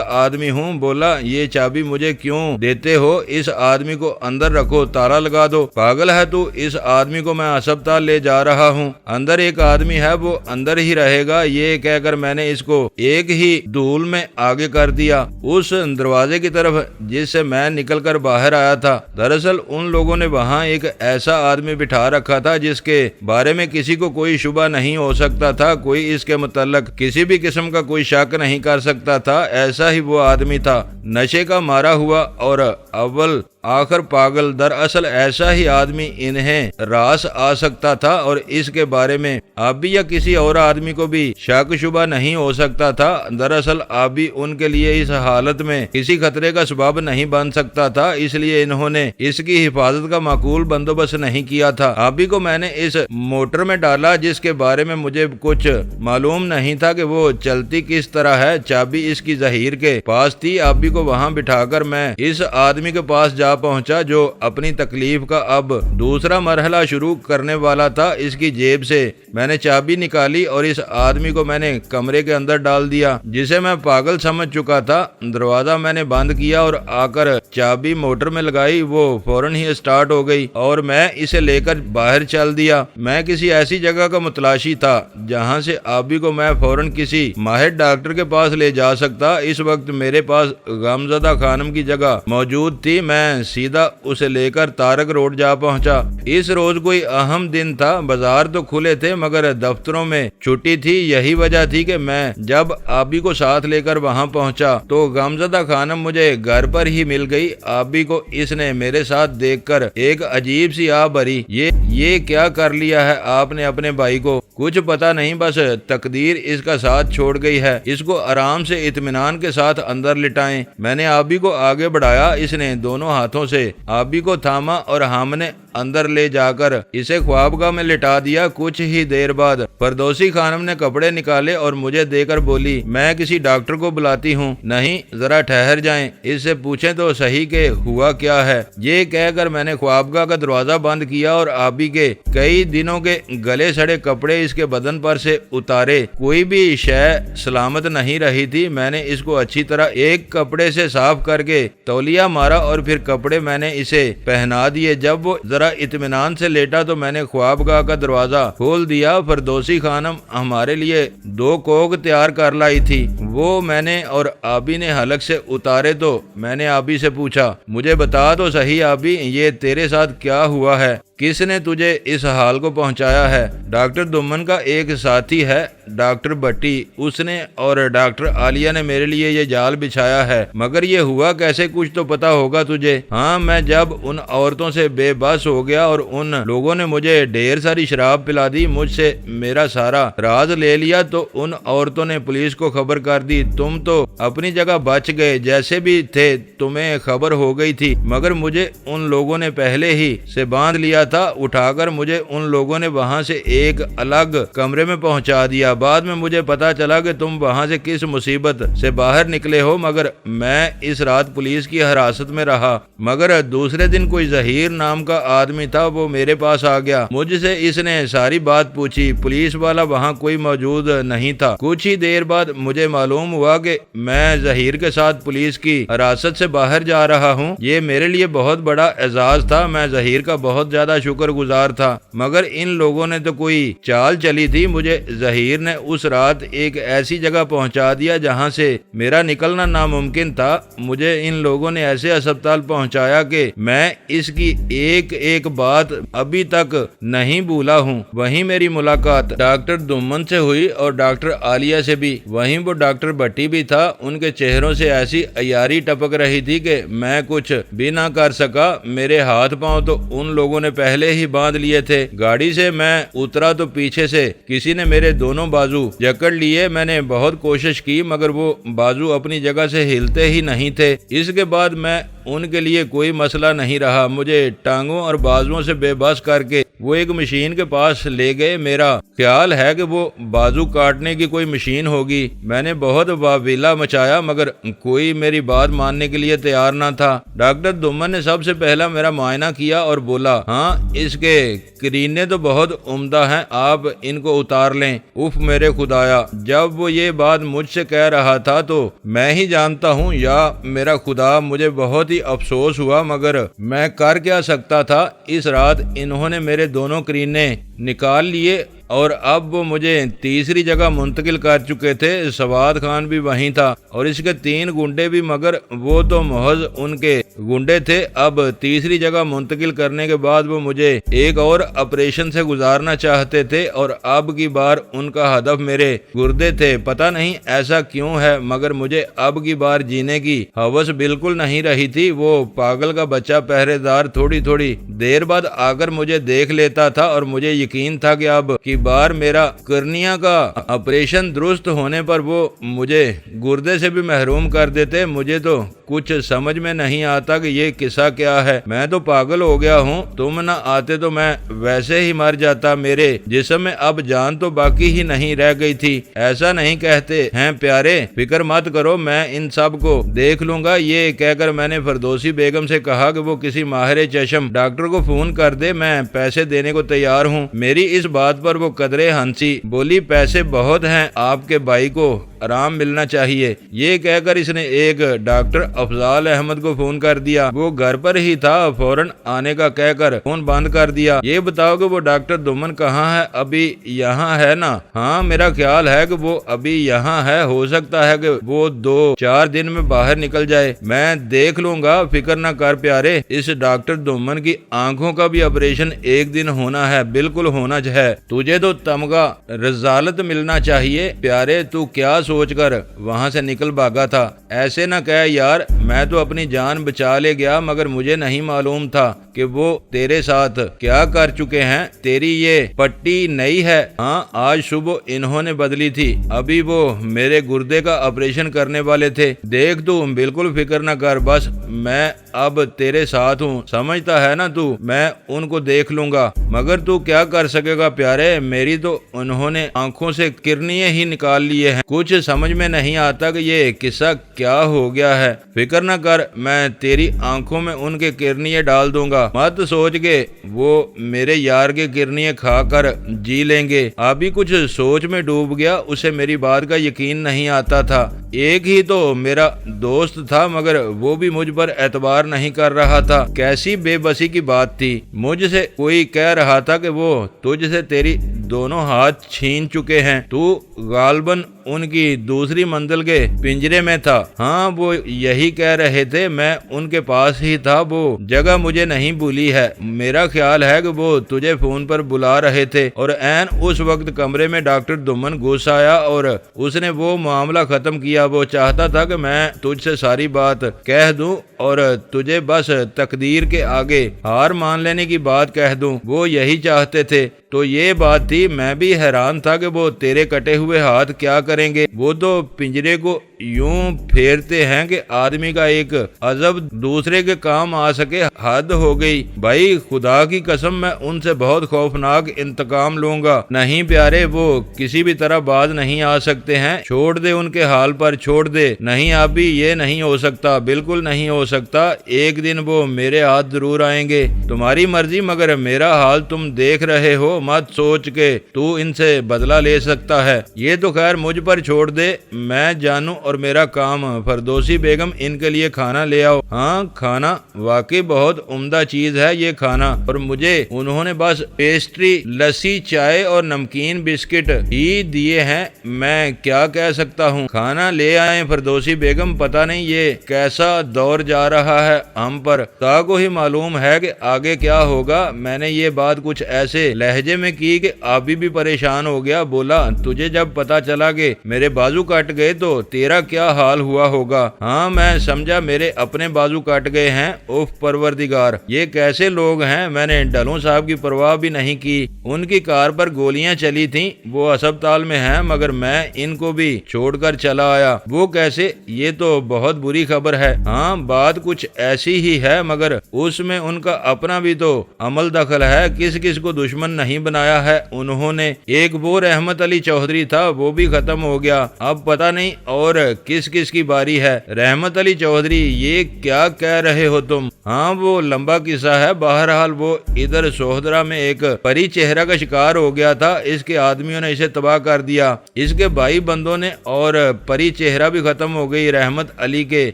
آدمی ہوں۔ بولا یہ چابی مجھے کیوں دیتے ہو؟ اس آدمی کو اندر رکھو، تالا لگا دو۔ پاگل ہے تو؟ اس آدمی کو میں ہسپتال لے جا رہا ہوں، اندر ایک آدمی ہے، وہ اندر ہی رہے گا۔ یہ کہہ کر میں نے اس کو ایک ہی دھول میں آگے کر دیا اس دروازے کی طرف جس سے میں نکل کر باہر آیا تھا۔ دراصل ان لوگوں نے وہاں ایک ایسا آدمی بٹھا رکھا تھا جس کے بارے میں کسی کو کوئی شبہ نہیں ہو سکتا تھا، کوئی اس کے متعلق کسی بھی قسم کا کوئی شک نہیں کر سکتا تھا۔ ایسا ہی وہ آدمی تھا، نشے کا مارا ہوا اور اول آخر پاگل۔ دراصل ایسا ہی آدمی انہیں راس آ سکتا تھا اور اس کے بارے میں آبی یا کسی اور آدمی کو بھی شک شبہ نہیں ہو سکتا تھا۔ دراصل آبی ان کے لیے اس حالت میں کسی خطرے کا سبب نہیں بن سکتا تھا، اس لیے انہوں نے اس کی حفاظت کا معقول بندوبست نہیں کیا تھا۔ آبی کو میں نے اس موٹر میں ڈالا جس کے بارے میں مجھے کچھ معلوم نہیں تھا کہ وہ چلتی کس طرح ہے۔ چابی اس کی ظہیر کے پاس تھی۔ آبی کو وہاں بٹھا کر میں اس آدمی کے پاس جا پہنچا جو اپنی تکلیف کا اب دوسرا مرحلہ شروع کرنے والا تھا۔ اس کی جیب سے میں نے چابی نکالی اور اس آدمی کو میں نے کمرے کے اندر ڈال دیا جسے میں پاگل سمجھ چکا تھا۔ دروازہ میں نے بند کیا اور آ کر چابی موٹر میں لگائی، وہ فوراً ہی اسٹارٹ ہو گئی اور میں اسے لے کر باہر چل دیا۔ میں کسی ایسی جگہ کا متلاشی تھا جہاں سے آبی کو میں فوراً کسی ماہر ڈاکٹر کے پاس لے جا سکتا۔ اس وقت میرے پاس غمزدہ خانم کی جگہ موجود تھی۔ میں میں سیدھا اسے لے کر تارک روڈ جا پہنچا۔ اس روز کوئی اہم دن تھا، بازار تو کھلے تھے مگر دفتروں میں چھٹی تھی۔ یہی وجہ تھی کہ میں جب آبی کو ساتھ لے کر وہاں پہنچا تو غمزدہ خانم مجھے گھر پر ہی مل گئی۔ آبی کو اس نے میرے ساتھ دیکھ کر ایک عجیب سی آہ بھری۔ یہ کیا کر لیا ہے آپ نے اپنے بھائی کو؟ کچھ پتا نہیں، بس تقدیر اس کا ساتھ چھوڑ گئی ہے، اس کو آرام سے اطمینان کے ساتھ اندر لٹائیں۔ میں نے آبی کو آگے بڑھایا، اس نے دونوں ہاتھوں سے آبی کو تھاما اور ہم نے اندر لے جا کر اسے خوابگاہ میں لٹا دیا۔ کچھ ہی دیر بعد فردوسی خانم نے کپڑے نکالے اور مجھے دے کر بولی، میں کسی ڈاکٹر کو بلاتی ہوں۔ نہیں، ذرا ٹھہر جائیں، اس سے پوچھیں تو صحیح کہ ہوا کیا ہے۔ یہ کہہ کر میں نے خوابگاہ کا دروازہ بند کیا اور آبی کے کئی دنوں کے گلے سڑے کپڑے اس کے بدن پر سے اتارے۔ کوئی بھی شے سلامت نہیں رہی تھی۔ میں نے اس کو اچھی طرح ایک کپڑے سے صاف کر کے تولیہ مارا اور پھر کپڑے میں نے اسے پہنا دیے۔ جب وہ ذرا اطمینان سے لیٹا تو میں نے خوابگاہ کا دروازہ کھول دیا۔ فردوسی خانم ہمارے لیے 2 کوک تیار کر لائی تھی، وہ میں نے اور آبی نے حلق سے اتارے تو میں نے آبی سے پوچھا، مجھے بتا تو صحیح آبی، یہ تیرے ساتھ کیا ہوا ہے؟ کس نے تجھے اس حال کو پہنچایا ہے؟ ڈاکٹر دمن کا ایک ساتھی ہے، ڈاکٹر بٹی، اس نے اور ڈاکٹر عالیہ نے میرے لیے یہ جال بچھایا ہے۔ مگر یہ ہوا کیسے، کچھ تو پتا ہوگا تجھے؟ ہاں، میں جب ان عورتوں سے بے بس ہو گیا اور ان لوگوں نے مجھے ڈھیر ساری شراب پلا دی، مجھ سے میرا سارا راز لے لیا، تو ان عورتوں نے پولیس کو خبر کر دی۔ تم تو اپنی جگہ بچ گئے، جیسے بھی تھے تمہیں خبر ہو گئی تھی، مگر مجھے ان لوگوں نے پہلے ہی سے باندھ لیا تھا۔ اٹھا کر مجھے ان لوگوں نے وہاں سے ایک الگ کمرے میں پہنچا دیا۔ بعد میں مجھے پتا چلا کہ تم وہاں سے کس مصیبت سے باہر نکلے ہو، مگر میں اس رات پولیس کی حراست میں رہا۔ مگر دوسرے دن کوئی ظہیر نام کا آدمی تھا، وہ میرے پاس آ گیا، مجھ سے اس نے ساری بات پوچھی۔ پولیس والا وہاں کوئی موجود نہیں تھا۔ کچھ ہی دیر بعد مجھے معلوم ہوا کہ میں ظہیر کے ساتھ پولیس کی حراست سے باہر جا رہا ہوں۔ یہ میرے لیے بہت بڑا اعزاز تھا، میں ظہیر کا بہت زیادہ شکر گزار تھا، مگر ان لوگوں نے تو کوئی چال چلی تھی۔ مجھے ظہیر نے اس رات ایک ایسی جگہ پہنچا دیا جہاں سے میرا نکلنا ناممکن تھا۔ مجھے ان لوگوں نے ایسے ہسپتال پہنچایا کہ میں اس کی ایک ایک بات ابھی تک نہیں بھولا ہوں۔ وہیں میری ملاقات ڈاکٹر دمن سے ہوئی اور ڈاکٹر عالیہ سے بھی، وہیں وہ ڈاکٹر بٹی بھی تھا۔ ان کے چہروں سے ایسی عیاری ٹپک رہی تھی کہ میں کچھ بھی نہ کر سکا۔ میرے ہاتھ پاؤں تو ان لوگوں نے پہلے ہی باندھ لیے تھے۔ گاڑی سے میں اترا تو پیچھے سے کسی نے میرے دونوں بازو جکڑ لیے۔ میں نے بہت کوشش کی مگر وہ بازو اپنی جگہ سے ہلتے ہی نہیں تھے۔ اس کے بعد میں ان کے لیے کوئی مسئلہ نہیں رہا۔ مجھے ٹانگوں اور بازوؤں سے بے بس کر کے وہ ایک مشین کے پاس لے گئے۔ میرا خیال ہے کہ وہ بازو کاٹنے کی کوئی مشین ہوگی۔ میں نے بہت واویلا مچایا مگر کوئی میری بات ماننے کے لیے تیار نہ تھا۔ ڈاکٹر دمن نے سب سے پہلا میرا معائنہ کیا اور بولا، ہاں اس کے کرینے تو بہت عمدہ ہیں، آپ ان کو اتار لیں۔ اف میرے خدایا، جب وہ یہ بات مجھ سے کہہ رہا تھا تو میں ہی جانتا ہوں یا میرا خدا، مجھے بہت ہی افسوس ہوا مگر میں کر کیا سکتا تھا۔ اس رات انہوں نے میرے دونوں کرینے نکال لیے اور اب وہ مجھے تیسری جگہ منتقل کر چکے تھے۔ سواد خان بھی وہیں تھا اور اس کے 3 گنڈے بھی، مگر وہ تو محض ان کے گنڈے تھے۔ اب تیسری جگہ منتقل کرنے کے بعد وہ مجھے ایک اور آپریشن سے گزارنا چاہتے تھے اور اب کی بار ان کا ہدف میرے گردے تھے۔ پتہ نہیں ایسا کیوں ہے مگر مجھے اب کی بار جینے کی ہوس بالکل نہیں رہی تھی۔ وہ پاگل کا بچہ پہرے دار تھوڑی تھوڑی دیر بعد آ کر مجھے دیکھ لیتا تھا اور مجھے یقین تھا کہ اب کی بار میرا کرنیا کا آپریشن درست ہونے پر وہ مجھے گردے سے بھی محروم کر دیتے۔ مجھے تو کچھ سمجھ میں نہیں آتا کہ یہ قصہ کیا ہے۔ میں تو پاگل ہو گیا ہوں، تم نہ آتے تو میں ویسے ہی مر جاتا۔ میرے جسم میں اب جان تو باقی ہی نہیں رہ گئی تھی۔ ایسا نہیں کہتے ہیں پیارے، فکر مت کرو، میں ان سب کو دیکھ لوں گا۔ یہ کہہ کر میں نے فردوسی بیگم سے کہا کہ وہ کسی ماہر چشم ڈاکٹر کو فون کر دے، میں پیسے دینے کو تیار ہوں۔ میری اس بات پر وہ قدرے ہنسی، بولی پیسے بہت ہیں آپ کے بھائی کو آرام ملنا چاہیے۔ یہ کہہ کر اس نے ایک ڈاکٹر افضال احمد کو فون کر دیا۔ وہ گھر پر ہی تھا، فوراً آنے کا کہہ کر فون بند کر دیا۔ یہ بتاؤ کہ وہ ڈاکٹر دومن کہاں ہے؟ ابھی یہاں ہے نا؟ ہاں میرا خیال ہے کہ وہ ابھی یہاں ہے، ہو سکتا ہے کہ وہ 2-4 دن میں باہر نکل جائے، میں دیکھ لوں گا، فکر نہ کر پیارے۔ اس ڈاکٹر دومن کی آنکھوں کا بھی آپریشن ایک دن ہونا ہے، بالکل ہونا ہے۔ تجھے تو تمغہ رسالت ملنا چاہیے پیارے۔ تو کیا سوچ کر وہاں سے نکل بھاگا تھا؟ ایسے نہ کہہ یار، میں تو اپنی جان بچا لے گیا، مگر مجھے نہیں معلوم تھا کہ وہ تیرے ساتھ کیا کر چکے ہیں۔ تیری یہ پٹی نئی ہے؟ ہاں آج صبح انہوں نے بدلی تھی، ابھی وہ میرے گردے کا آپریشن کرنے والے تھے۔ دیکھ تو بالکل فکر نہ کر، بس میں اب تیرے ساتھ ہوں، سمجھتا ہے نا تو؟ میں ان کو دیکھ لوں گا۔ مگر تو کیا کر سکے گا پیارے؟ میری تو انہوں نے آنکھوں سے کرنیے ہی نکال لیے ہیں، کچھ سمجھ میں نہیں آتا کہ یہ قصہ کیا ہو گیا ہے۔ فکر نہ کر، میں تیری آنکھوں میں ان کے کرنیے ڈال دوں گا، مت سوچ کے وہ میرے یار کے کرنیے کھا کر جی لیں گے۔ ابھی کچھ سوچ میں ڈوب گیا، اسے میری بات کا یقین نہیں آتا تھا۔ ایک ہی تو میرا دوست تھا، مگر وہ بھی مجھ پر اعتبار نہیں کر رہا تھا۔ کیسی بے بسی کی بات تھی۔ مجھ سے کوئی کہہ رہا تھا کہ وہ تجھ سے تیری دونوں ہاتھ چھین چکے ہیں، تو غالباً ان کی دوسری منزل کے پنجرے میں تھا۔ ہاں وہ یہی کہہ رہے تھے، میں ان کے پاس ہی تھا، وہ جگہ مجھے نہیں بھولی ہے۔ میرا خیال ہے کہ وہ تجھے فون پر بلا رہے تھے، اور عین اس وقت کمرے میں ڈاکٹر دومن گھس آیا اور اس نے وہ معاملہ ختم کیا۔ وہ چاہتا تھا کہ میں تجھ سے ساری بات کہہ دوں اور تجھے بس تقدیر کے آگے ہار مان لینے کی بات کہہ دوں، وہ یہی چاہتے تھے۔ تو یہ بات تھی، میں بھی حیران تھا کہ وہ تیرے کٹے ہوئے ہاتھ کیا کریں گے۔ وہ تو پنجرے کو یوں پھیرتے ہیں کہ آدمی کا ایک عزب دوسرے کے کام آ سکے، حد ہو گئی۔ بھائی خدا کی قسم، میں ان سے بہت خوفناک انتقام لوں گا۔ نہیں پیارے، وہ کسی بھی طرح باز نہیں آ سکتے ہیں، چھوڑ دے ان کے حال پر، چھوڑ دے۔ نہیں ابھی یہ نہیں ہو سکتا، بالکل نہیں ہو سکتا۔ ایک دن وہ میرے ہاتھ ضرور آئیں گے، تمہاری مرضی، مگر میرا حال تم دیکھ رہے ہو، مت سوچ کے تو ان سے بدلہ لے سکتا ہے۔ یہ تو خیر مجھ پر چھوڑ دے، میں جانوں اور میرا کام۔ فردوسی بیگم ان کے لیے کھانا لے آؤ۔ ہاں کھانا واقعی بہت عمدہ چیز ہے یہ کھانا، اور مجھے انہوں نے بس پیسٹری، لسی، چائے اور نمکین بسکٹ ہی دیے ہیں، میں کیا کہہ سکتا ہوں۔ کھانا لے آئیں فردوسی بیگم، پتہ نہیں یہ کیسا دور جا رہا ہے ہم پر، خدا کو ہی معلوم ہے کہ آگے کیا ہوگا۔ میں نے یہ بات کچھ ایسے لہجے میں کی کہ آبی بھی پریشان ہو گیا۔ بولا تجھے جب پتا چلا کہ میرے بازو کٹ گئے تو تیرا کیا حال ہوا ہوگا؟ ہاں میں سمجھا میرے اپنے بازو کٹ گئے ہیں۔ اوف پروردگار، یہ کیسے لوگ ہیں؟ میں نے ڈھلوں صاحب کی پرواہ بھی نہیں کی، ان کی کار پر گولیاں چلی تھیں، وہ ہسپتال میں ہیں، مگر میں ان کو بھی چھوڑ کر چلا آیا۔ وہ کیسے؟ یہ تو بہت بری خبر ہے۔ ہاں بات کچھ ایسی ہی ہے، مگر اس میں ان کا اپنا بھی تو عمل دخل ہے، کس کس کو دشمن نہیں بنایا ہے انہوں نے۔ ایک وہ رحمت علی چودھری تھا، وہ بھی ختم ہو گیا، اب پتہ نہیں اور کس کس کی باری ہے۔ رحمت علی چودھری، یہ کیا کہہ رہے ہو تم؟ ہاں وہ لمبا قصہ ہے، بہرحال وہ ادھر سوہدرا میں ایک پری چہرہ کا شکار ہو گیا تھا، اس کے آدمیوں نے اسے تباہ کر دیا، اس کے بھائی بندوں نے، اور پری چہرہ بھی ختم ہو گئی رحمت علی کے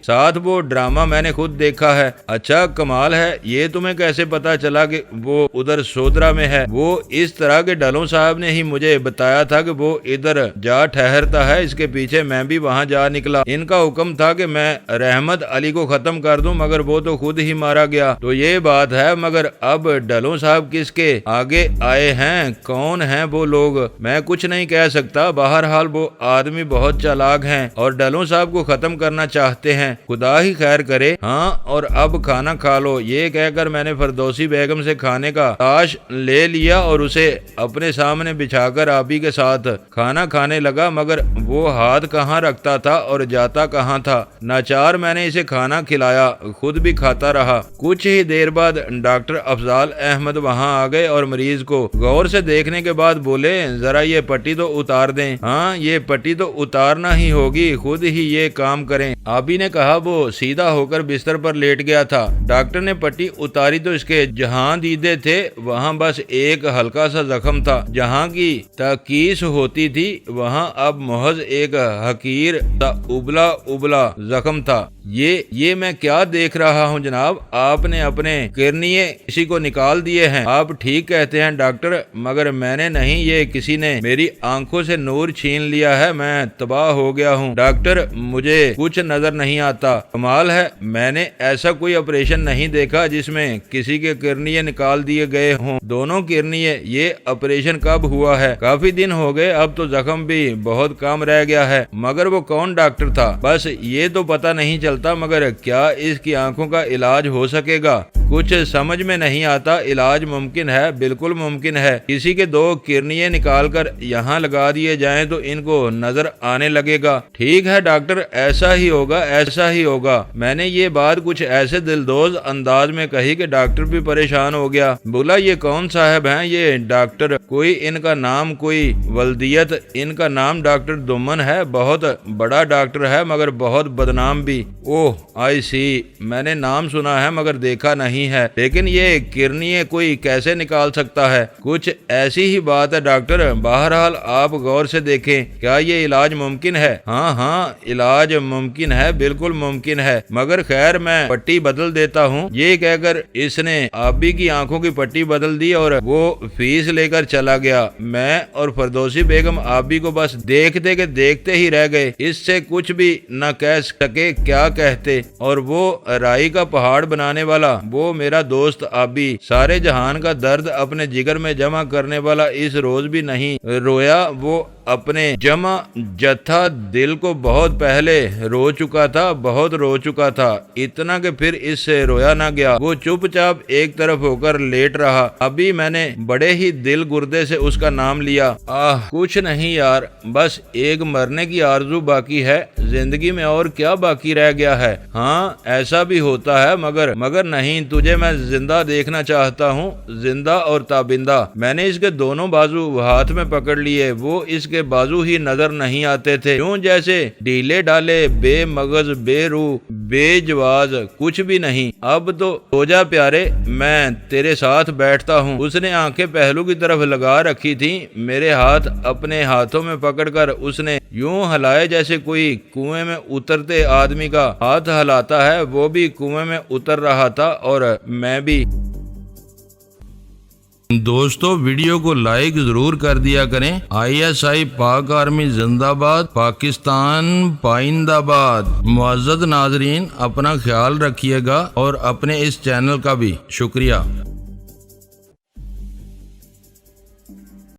ساتھ۔ وہ ڈرامہ میں نے خود دیکھا ہے۔ اچھا کمال ہے، یہ تمہیں کیسے پتا چلا کہ وہ ادھر سوہدرا میں ہے؟ وہ اس طرح کے ڈھلوں صاحب نے ہی مجھے بتایا تھا کہ وہ ادھر جا ٹھہرتا ہے، اس کے پیچھے میں بھی وہاں جا نکلا۔ ان کا حکم تھا کہ میں رحمت علی کو ختم کر دوں، مگر وہ تو خود ہی مارا گیا۔ تو یہ بات ہے، مگر اب ڈھلوں صاحب کس کے آگے آئے ہیں؟ کون ہیں وہ لوگ؟ میں کچھ نہیں کہہ سکتا، بہرحال وہ آدمی بہت چالاک ہیں اور ڈھلوں صاحب کو ختم کرنا چاہتے ہیں، خدا ہی خیر کرے۔ ہاں اور اب کھانا کھا لو۔ یہ کہہ کر میں نے فردوسی بیگم سے کھانے کا تاش لے لیا اور اسے اپنے سامنے بچھا کر آبی کے ساتھ کھانا کھانے لگا، مگر وہ ہاتھ کہاں رکھتا تھا اور جاتا کہاں تھا۔ ناچار میں نے اسے کھانا کھلایا، خود بھی کھاتا رہا۔ کچھ ہی دیر بعد ڈاکٹر افضال احمد وہاں آ گئے اور مریض کو غور سے دیکھنے کے بعد بولے، ذرا یہ پٹی تو اتار دیں۔ ہاں یہ پٹی تو اتارنا ہی ہوگی، خود ہی یہ کام کریں۔ آبی نے کہا۔ وہ سیدھا ہو کر بستر پر لیٹ گیا تھا۔ ڈاکٹر نے پٹی اتاری تو اس کے جہاں دیدے تھے وہاں بس ایک ہلکا ہلکا سا زخم تھا، جہاں کی تکیس ہوتی تھی وہاں اب محض ایک حقیر سا ابلا ابلا زخم تھا۔ یہ میں کیا دیکھ رہا ہوں جناب، آپ نے اپنے کرنیے کسی کو نکال دیے ہیں۔ آپ ٹھیک کہتے ہیں ڈاکٹر، مگر میں نے نہیں، یہ کسی نے میری آنکھوں سے نور چھین لیا ہے، میں تباہ ہو گیا ہوں ڈاکٹر، مجھے کچھ نظر نہیں آتا۔ کمال ہے، میں نے ایسا کوئی آپریشن نہیں دیکھا جس میں کسی کے کرنیے نکال دیے گئے ہوں، دونوں کرنیے۔ یہ آپریشن کب ہوا ہے؟ کافی دن ہو گئے، اب تو زخم بھی بہت کم رہ گیا ہے۔ مگر وہ کون ڈاکٹر تھا؟ بس یہ تو پتہ نہیں چلتا، مگر کیا اس کی آنکھوں کا علاج ہو سکے گا؟ کچھ سمجھ میں نہیں آتا۔ علاج ممکن ہے، بالکل ممکن ہے۔ کسی کے 2 کرنیے نکال کر یہاں لگا دیے جائیں تو ان کو نظر آنے لگے گا۔ ٹھیک ہے ڈاکٹر، ایسا ہی ہوگا، ایسا ہی ہوگا۔ میں نے یہ بات کچھ ایسے دلدوز انداز میں کہی کہ ڈاکٹر بھی پریشان ہو گیا۔ بولا یہ کون صاحب ہیں یہ ڈاکٹر؟ کوئی ان کا نام، کوئی ولدیت؟ ان کا نام ڈاکٹر دمن ہے، بہت بڑا ڈاکٹر ہے مگر بہت بدنام بھی۔ اوہ آئی سی، میں نے نام سنا ہے مگر دیکھا نہیں ہے، لیکن یہ کرنیے کوئی کیسے نکال سکتا ہے؟ کچھ ایسی ہی بات ہے ڈاکٹر، بہرحال آپ غور سے دیکھیں، کیا یہ علاج ممکن ہے؟ ہاں علاج ممکن ہے، بالکل ممکن ہے، مگر خیر میں پٹی بدل دیتا ہوں۔ یہ کہہ کر اس نے آبی کی آنکھوں کی پٹی بدل دی اور وہ فیس لے کر چلا گیا۔ میں اور فردوسی بیگم آبی کو بس دیکھتے کہ دیکھتے ہی رہ گئے، اس سے کچھ بھی نہ کہہ سکے کیا کہتے۔ اور وہ رائی کا پہاڑ بنانے والا، وہ میرا دوست آبی، سارے جہان کا درد اپنے جگر میں جمع کرنے والا اس روز بھی نہیں رویا۔ وہ اپنے جمع جتھا دل کو بہت پہلے رو چکا تھا، بہت رو چکا تھا، اتنا کہ پھر اس سے رویا نہ گیا۔ وہ چپ چاپ ایک طرف ہو کر لیٹ رہا۔ ابھی میں نے بڑے ہی دل گردے سے اس کا نام لیا۔ کچھ نہیں یار، بس ایک مرنے کی آرزو باقی ہے، زندگی میں اور کیا باقی رہ گیا ہے؟ ہاں ایسا بھی ہوتا ہے، مگر نہیں، تجھے میں زندہ دیکھنا چاہتا ہوں، زندہ اور تابندہ۔ میں نے اس کے دونوں بازو ہاتھ میں پکڑ لیے، وہ اس کے بازو ہی نظر نہیں آتے تھے، یوں جیسے ڈھیلے ڈالے، بے مغز، بے روح، بے جواز، کچھ بھی نہیں۔ اب تو ہو جا پیارے، میں تیرے ساتھ بیٹھتا ہوں۔ اس نے آنکھیں پہلو کی طرف لگا رکھی تھیں، میرے ہاتھ اپنے ہاتھوں میں پکڑ کر اس نے یوں ہلائے جیسے کوئی کنویں میں اترتے آدمی کا ہاتھ ہلاتا ہے۔ وہ بھی کنویں میں اتر رہا تھا اور میں بھی۔ دوستو ویڈیو کو لائک ضرور کر دیا کریں۔ ISI پاک آرمی زندہ باد، پاکستان پائندہ باد۔ معزز ناظرین، اپنا خیال رکھیے گا اور اپنے اس چینل کا بھی شکریہ۔